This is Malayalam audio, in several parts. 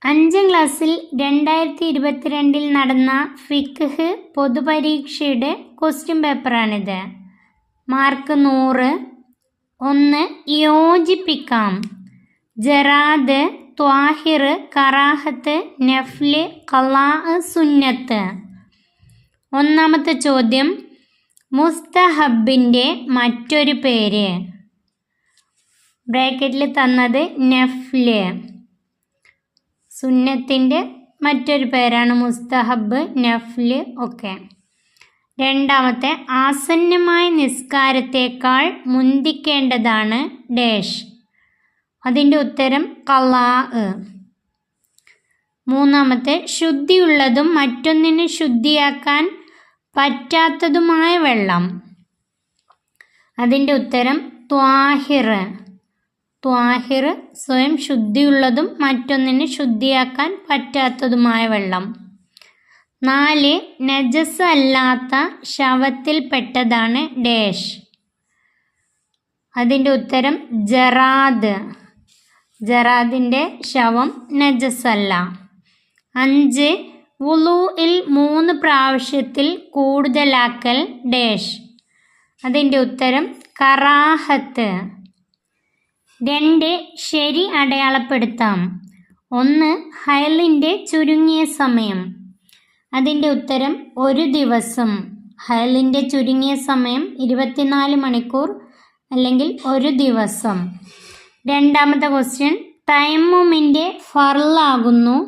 5ാം ക്ലാസ്സിൽ 2022 നടന്ന ഫിഖ് പൊതുപരീക്ഷയുടെ ക്വസ്റ്റ്യൻ പേപ്പറാണിത്. മാർക്ക് 100. 1. യോജിപ്പിക്കാം. ജറാദ്, ത്വാഹിർ, കറാഹത്ത്, നഫ്ല്, ഖളാ, സുന്നത്ത്. ഒന്നാമത്തെ ചോദ്യം, മുസ്തഹബിൻ്റെ മറ്റൊരു പേര്. ബ്രാക്കറ്റിൽ തന്നത് നഫ്ല്. സുന്നത്തിൻ്റെ മറ്റൊരു പേരാണ് മുസ്തഹബ്, നഫ്ല് ഒക്കെ. രണ്ടാമത്തെ, ആസന്നമായ നിസ്കാരത്തേക്കാൾ മുന്തിക്കേണ്ടതാണ് ഡാഷ്. അതിൻ്റെ ഉത്തരം ഖളാ. മൂന്നാമത്തെ, ശുദ്ധിയുള്ളതും മറ്റൊന്നിനെ ശുദ്ധിയാക്കാൻ പറ്റാത്തതുമായ വെള്ളം. അതിൻ്റെ ഉത്തരം ത്വാഹിർ. ത്വാഹിർ സ്വയം ശുദ്ധിയുള്ളതും മറ്റൊന്നിനെ ശുദ്ധിയാക്കാൻ പറ്റാത്തതുമായ വെള്ളം. 4. നജസ് അല്ലാത്ത ശവത്തിൽപ്പെട്ടതാണ് ഡാഷ്. അതിൻ്റെ ഉത്തരം ജറാദ്. ജറാദിൻ്റെ ശവം നജസല്ല. 5. വുളൂഇൽ 3 പ്രാവശ്യത്തിൽ കൂടുതലാക്കൽ ഡാഷ്. അതിൻ്റെ ഉത്തരം കറാഹത്ത്. 2. ശരി അടയാളപ്പെടുത്താം. 1. ഹൈലിൻ്റെ ചുരുങ്ങിയ സമയം. അതിൻ്റെ ഉത്തരം 1 ദിവസം. ഹൈലിൻ്റെ ചുരുങ്ങിയ സമയം 24 മണിക്കൂർ അല്ലെങ്കിൽ 1 ദിവസം. രണ്ടാമത്തെ ക്വസ്റ്റ്യൻ, തയമ്മുമിൻ്റെ ഫർളാകുന്നു.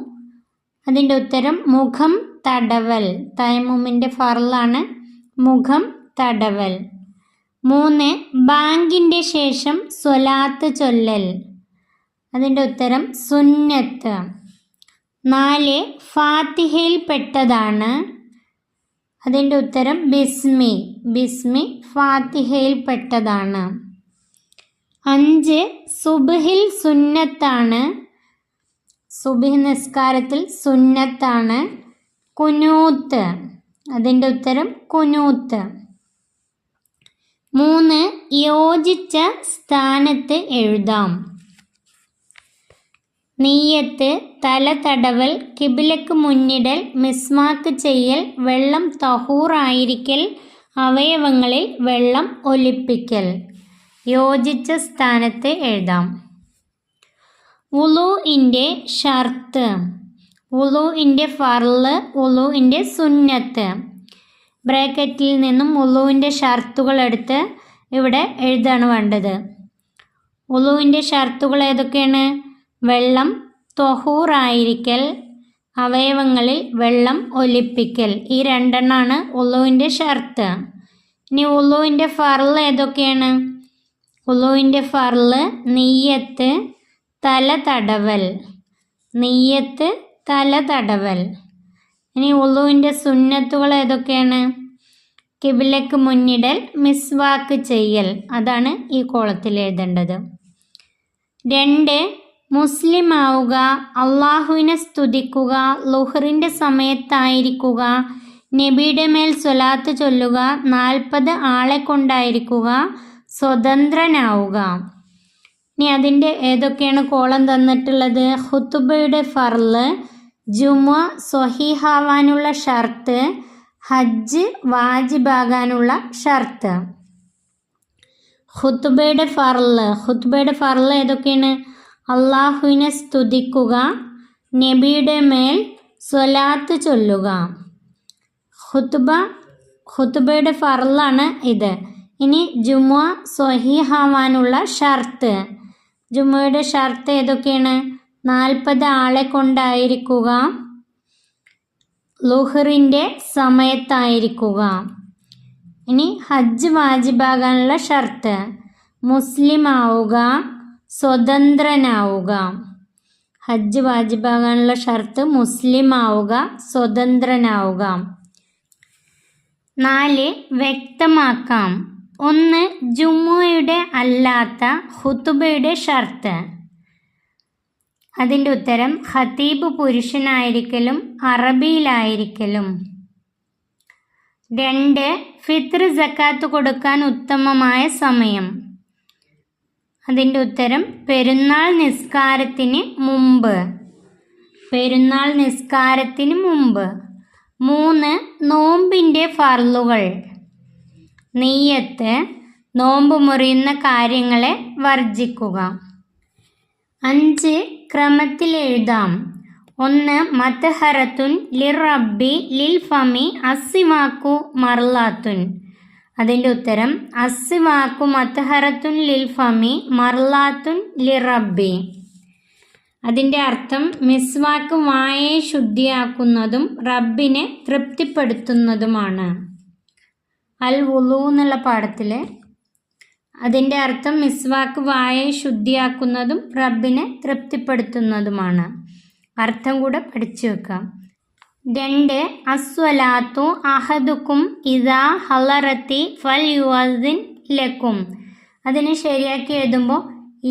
അതിൻ്റെ ഉത്തരം മുഖം തടവൽ. തയമ്മുമിൻ്റെ ഫർളാണ് മുഖം തടവൽ. 3. ബാങ്കിൻ്റെ ശേഷം സ്വലാത്ത് ചൊല്ലൽ. അതിൻ്റെ ഉത്തരം സുന്നത്ത്. 4. ഫാത്തിഹയിൽ പെട്ടതാണ്. അതിൻ്റെ ഉത്തരം ബിസ്മി. ബിസ്മി ഫാത്തിഹയിൽ പെട്ടതാണ്. 5. സുബ്ഹിൽ സുന്നത്താണ്. സുബ്ഹ് നിസ്കാരത്തിൽ സുന്നത്താണ് കുനൂത്ത്. അതിൻ്റെ ഉത്തരം കുനൂത്ത്. 3. യോജിച്ച സ്ഥാനത്ത് എഴുതാം. നിയ്യത്ത്, തല തടവൽ, കിബിലക്ക് മുന്നിടൽ, മിസ്വാക്ക് ചെയ്യൽ, വെള്ളം തഹൂറായിരിക്കൽ, അവയവങ്ങളിൽ വെള്ളം ഒലിപ്പിക്കൽ. യോജിച്ച സ്ഥാനത്ത് എഴുതാം. വുളൂഇൻ്റെ ഷർത്ത്. വുളൂഇൻ്റെ ഫർള്, വുളൂഇൻ്റെ സുന്നത്ത്. ബ്രാക്കറ്റിൽ നിന്നും വുളൂഇൻ്റെ ഷർത്തുകൾ എടുത്ത് ഇവിടെ എഴുതാണ് വേണ്ടത്. വുളൂഇൻ്റെ ഷർത്തുകൾ ഏതൊക്കെയാണ്? വെള്ളം ത്വഹൂറായിരിക്കൽ, അവയവങ്ങളിൽ വെള്ളം ഒലിപ്പിക്കൽ. ഈ 2 എണ്ണമാണ് വുളൂഇൻ്റെ ഷർത്ത്. ഇനി വുളൂഇൻ്റെ ഫർള് ഏതൊക്കെയാണ്? വുളൂഇൻ്റെ ഫർള് നിയ്യത്ത്, തല തടവൽ. നിയ്യത്ത്, തല തടവൽ. ഇനി വുളൂഇൻ്റെ സുന്നത്തുകൾ ഏതൊക്കെയാണ്? കിബിലക്ക് മുന്നിടൽ, മിസ്വാക്ക് ചെയ്യൽ. അതാണ് ഈ കോളത്തിൽ എഴുതേണ്ടത്. 2. മുസ്ലിം ആവുക, അള്ളാഹുവിനെ സ്തുതിക്കുക, ളുഹറിൻ്റെ സമയത്തായിരിക്കുക, നബിയുടെ മേൽ സ്വലാത്ത് ചൊല്ലുക, 40 ആളെ കൊണ്ടായിരിക്കുക, സ്വതന്ത്രനാവുക. ഇനി അതിൻ്റെ ഏതൊക്കെയാണ് കോളം തന്നിട്ടുള്ളത്? ഖുതുബയുടെ ഫർള്, ജുമുഅ സ്വഹീഹാവാനുള്ള ഷർത്ത്, ഹജ്ജ് വാജിബാകാനുള്ള ഷർത്ത്. ഖുതുബയുടെ ഫർള്. ഖുതുബയുടെ ഫർള് ഏതൊക്കെയാണ്? അള്ളാഹുവിനെ സ്തുതിക്കുക, നബിയുടെ മേൽ സ്വലാത്ത് ചൊല്ലുക. ഖുതുബയുടെ ഫർളാണ് ഇത്. ഇനി ജുമുഅ സ്വഹീഹാവാനുള്ള ഷർത്ത്. ജുമുഅയുടെ ഷർത്ത് ഏതൊക്കെയാണ്? 40 ആളെ കൊണ്ടായിരിക്കുക, ളുഹറിൻ്റെ സമയത്തായിരിക്കുക. ഇനി ഹജ്ജ് വാജിബാകാനുള്ള ഷർത്ത്, മുസ്ലിം ആവുക, സ്വതന്ത്രനാവുക. ഹജ്ജ് വാജിബാകാനുള്ള ഷർത്ത് മുസ്ലിം ആവുക, സ്വതന്ത്രനാവുക. 4. വ്യക്തമാക്കാം. 1. ജുമുഅയുടെ അല്ലാത്ത ഖുതുബയുടെ ഷർത്ത്. അതിൻ്റെ ഉത്തരം ഖതീബ് പുരുഷനായിരിക്കലും അറബിയിലായിരിക്കലും. 2. ഫിത്ർ സക്കാത്ത് കൊടുക്കാൻ ഉത്തമമായ സമയം. അതിൻ്റെ ഉത്തരം പെരുന്നാൾ നിസ്കാരത്തിന് മുമ്പ്. പെരുന്നാൾ നിസ്കാരത്തിന് മുമ്പ്. 3 നോമ്പിൻ്റെ ഫർളുകൾ. നിയ്യത്ത്, നോമ്പ് മുറിയുന്ന കാര്യങ്ങളെ വർജിക്കുക. 5 ക്രമത്തിൽ എഴുതാം. 1 മത്ഹറത്തുൻ ലിറബ്ബി ലിൽ ഫമി അസ്സിവാക്കു മർലാത്തുൻ. അതിൻ്റെ ഉത്തരം അസ്സിവാക്കു മത്ഹറത്തുൻ ലിൽ ഫമി മർലാത്തുൻ ലിറബ്ബി. അതിൻ്റെ അർത്ഥം മിസ്വാക്ക് വായയെ ശുദ്ധിയാക്കുന്നതും റബ്ബിനെ തൃപ്തിപ്പെടുത്തുന്നതുമാണ്. അൽ വുളു എന്നുള്ള പാഠത്തിൽ അതിൻ്റെ അർത്ഥം മിസ്വാക്ക് വായയെ ശുദ്ധിയാക്കുന്നതും റബ്ബിനെ തൃപ്തിപ്പെടുത്തുന്നതുമാണ്. അർത്ഥം കൂടെ പഠിച്ചു വെക്കാം. 2 അസ്വലാത്തു അഹദുക്കും ഇദാ ഹലറത്തി ഫൽ യുഅദ്ദിൻ ലക്കും. അതിനെ ശരിയാക്കി എഴുതുമ്പോൾ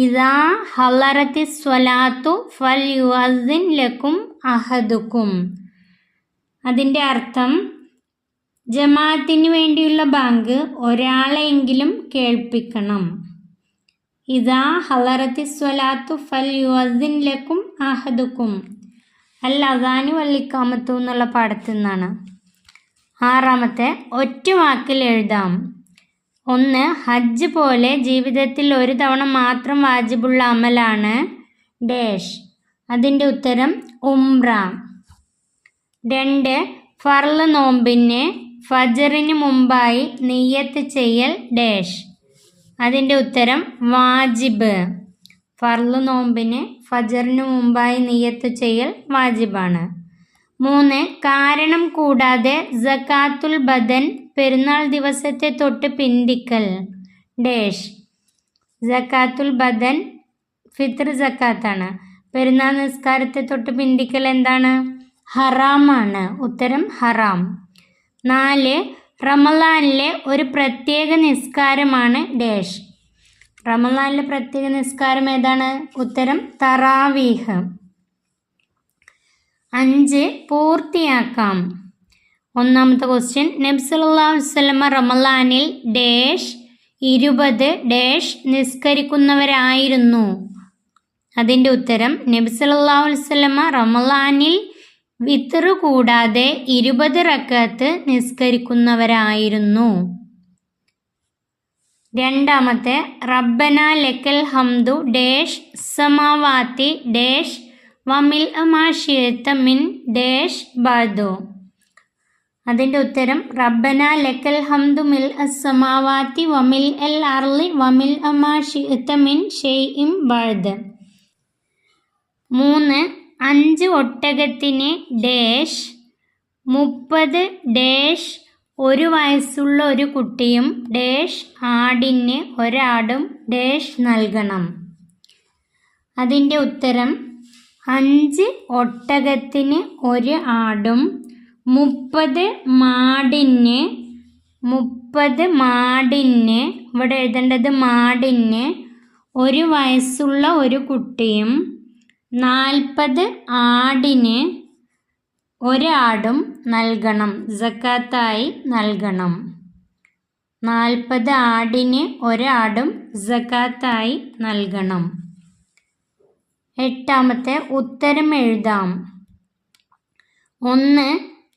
ഇദാ ഹലറത്തി സ്വലാത്തു ഫൽ യുഅദ്ദിൻ ലക്കും അഹദുക്കും. അതിൻ്റെ അർത്ഥം ജമാഅത്തിന് വേണ്ടിയുള്ള ബാങ്ക് ഒരാളെയെങ്കിലും കേൾപ്പിക്കണം. ഇദാ ഹലറത്തി സ്വലാത്തു ഫൽ യുഅദ്ദിൻ ലക്കും അഹദുക്കും. അൽ അദാനു വൽ ഇഖാമത്തു എന്നുള്ള പാഠത്തിൽ നിന്നാണ്. 6 ഒറ്റ വാക്കിൽ എഴുതാം. 1 ഹജ്ജ് പോലെ ജീവിതത്തിൽ ഒരു തവണ മാത്രം വാജിബുള്ള അമലാണ് ഡാഷ്. അതിൻ്റെ ഉത്തരം ഉംറ. 2 ഫർള് നോമ്പിന് ഫജറിന് മുമ്പായി നിയ്യത്ത് ചെയ്യൽ ഡാഷ്. അതിൻ്റെ ഉത്തരം വാജിബ്. ഫർള് നോമ്പിന് ഫജറിന് മുമ്പായി നിയ്യത്ത് ചെയ്യൽ വാജിബാണ്. 3 കാരണം കൂടാതെ സകാത്തുൽ ബദൻ പെരുന്നാൾ ദിവസത്തെ തൊട്ട് പിന്തിക്കൽ ഡാഷ്. സകാത്തുൽ ബദൻ ഫിത്ർ സക്കാത്താണ്. പെരുന്നാൾ നിസ്കാരത്തെ തൊട്ട് പിന്തിക്കൽ എന്താണ്? ഹറാമാണ്. ഉത്തരം ഹറാം. 4 റമളാനിലെ ഒരു പ്രത്യേക നിസ്കാരമാണ് ഡാഷ്. റമളാനിലെ പ്രത്യേക നിസ്കാരം ഏതാണ്? ഉത്തരം തറാവീഹ്. 5 പൂർത്തിയാക്കാം. 1 ക്വസ്റ്റ്യൻ. നബി സല്ലല്ലാഹു അലൈഹി വസല്ലമ റമളാനിൽ ഡാഷ് 20 ഡാഷ് നിസ്കരിക്കുന്നവരായിരുന്നു. അതിൻ്റെ ഉത്തരം നബി സല്ലല്ലാഹു അലൈഹി വസല്ലമ റമളാനിൽ വിത്ർ കൂടാതെ 20 റക്അത്ത് നിസ്കരിക്കുന്നവരായിരുന്നു. 2 റബ്ബന ലക്കൽ ഹംദു ഡാഷ് സമാവാത്തി ഡാഷ് വമിൽ അമാഷിയത്ത മിൻ ഡാഷ് ബഅദു. അതിൻ്റെ ഉത്തരം റബ്ബന ലക്കൽ ഹംദു മിൽ അസ്സമാവാത്തി വമിൽ അൽ അർളി വമിൽ അമാഷിയത്ത മിൻ ഷൈഇൻ ബഅദ്. 3 5 ഒട്ടകത്തിന് ഡാഷ് 30 ഡാഷ് 1 വയസ്സുള്ള ഒരു കുട്ടിയും ഡാഷ് ആടിന് ഒരാടും ഡാഷ് നൽകണം. അതിൻ്റെ ഉത്തരം 5 ഒട്ടകത്തിന് 1 ആടും 30 മാടിന് ഇവിടെ എഴുതേണ്ടത് മാടിന് 1 വയസ്സുള്ള ഒരു കുട്ടിയും 40 ആടിന് 1 ആടും നൽകണം. സക്കാത്തായി നൽകണം. 40 ആടിന് 1 ആടും സക്കാത്തായി നൽകണം. 8 ഉത്തരം എഴുതാം. 1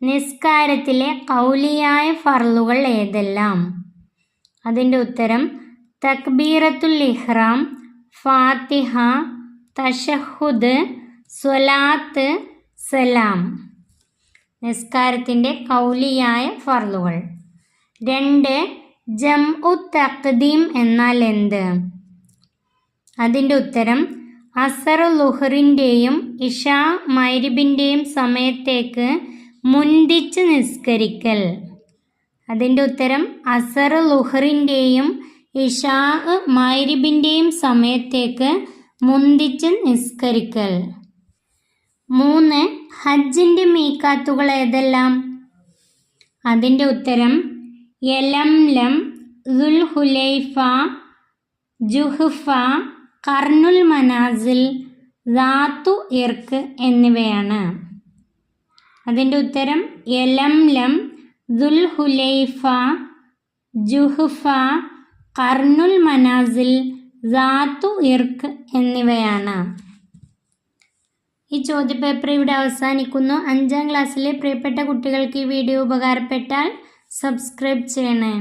നിസ്കാരത്തിലെ ഖൗലിയായ ഫർളുകൾ ഏതെല്ലാം? അതിൻ്റെ ഉത്തരം തക്ബീറത്തുൽ ഇഹ്റാം, ഫാത്തിഹ, തശഹുദ്, സ്വലാത്ത്, സലാം. നിസ്കാരത്തിൻ്റെ ഖൗലിയായ ഫർളുകൾ. 2 ജംഉ തഖ്ദീം എന്നാൽ എന്ത്? അതിൻ്റെ ഉത്തരം അസർ ലുഹറിൻ്റെയും ഇഷാ മഗ്രിബിൻ്റെയും സമയത്തേക്ക് മുന്തിച്ച് നിസ്കരിക്കൽ. അതിൻ്റെ ഉത്തരം അസർ ലുഹറിൻ്റെയും ഇഷാ മഗ്രിബിൻ്റെയും സമയത്തേക്ക് മുന്തിച്ച് നിസ്കരിക്കൽ. 3 ഹജ്ജിൻ്റെ മീക്കാത്തുകൾ ഏതെല്ലാം? അതിൻ്റെ ഉത്തരം യലംലം, ദുൽഹുലൈഫ, ജുഹ്ഫ, ഖർനുൽ മനാസിൽ, ദാത്തു ഇർക്ക് എന്നിവയാണ്. അതിൻ്റെ ഉത്തരം യലംലം, ദുൽഹുലൈഫ, ജുഹ്ഫ, ഖർനുൽ മനാസിൽ, ദാത്തു ഇർക്ക് എന്നിവയാണ്. ഈ ചോദ്യപേപ്പർ ഇവിടെ അവസാനിക്കുന്നു. 5ാം ക്ലാസ്സിലെ പ്രിയപ്പെട്ട കുട്ടികൾക്ക് ഈ വീഡിയോ ഉപകാരപ്പെട്ടാൽ സബ്സ്ക്രൈബ് ചെയ്യണേ.